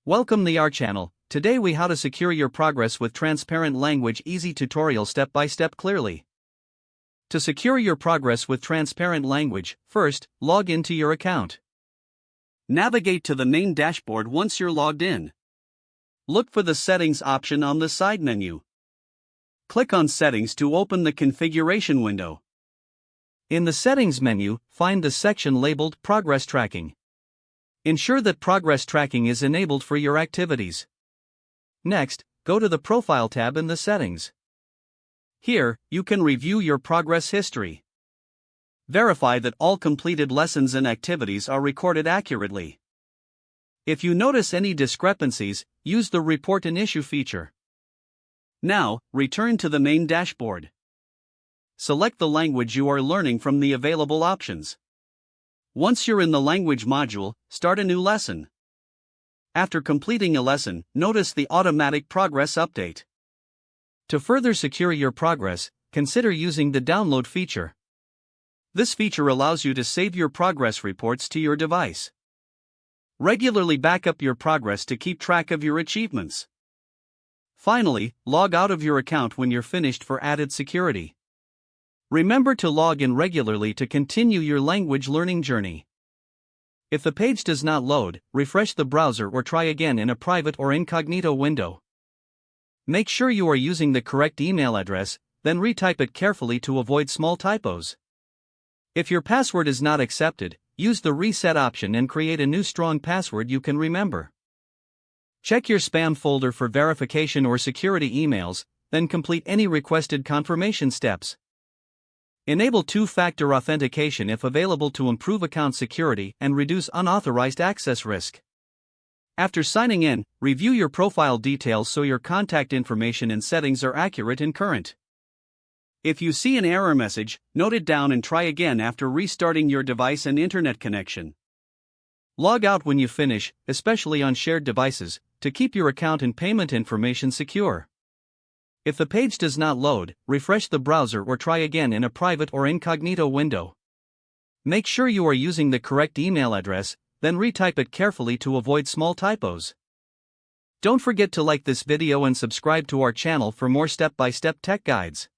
Welcome to our channel. Today we how to secure your progress with transparent language easy tutorial step by step clearly. To secure your progress with transparent language, first, log into your account. Navigate to the main dashboard once you're logged in. Look for the settings option on the side menu. Click on settings to open the configuration window. In the settings menu, find the section labeled progress tracking. Ensure that progress tracking is enabled for your activities. Next, go to the Profile tab in the settings. Here, you can review your progress history. Verify that all completed lessons and activities are recorded accurately. If you notice any discrepancies, use the Report an Issue feature. Now, return to the main dashboard. Select the language you are learning from the available options. Once you're in the language module, start a new lesson. After completing a lesson, notice the automatic progress update. To further secure your progress, consider using the download feature. This feature allows you to save your progress reports to your device. Regularly back up your progress to keep track of your achievements. Finally, log out of your account when you're finished for added security. Remember to log in regularly to continue your language learning journey. If the page does not load, refresh the browser or try again in a private or incognito window. Make sure you are using the correct email address, then retype it carefully to avoid small typos. If your password is not accepted, use the reset option and create a new strong password you can remember. Check your spam folder for verification or security emails, then complete any requested confirmation steps. Enable two-factor authentication if available to improve account security and reduce unauthorized access risk. After signing in, review your profile details so your contact information and settings are accurate and current. If you see an error message, note it down and try again after restarting your device and internet connection. Log out when you finish, especially on shared devices, to keep your account and payment information secure. If the page does not load, refresh the browser or try again in a private or incognito window. Make sure you are using the correct email address, then retype it carefully to avoid small typos. Don't forget to like this video and subscribe to our channel for more step-by-step tech guides.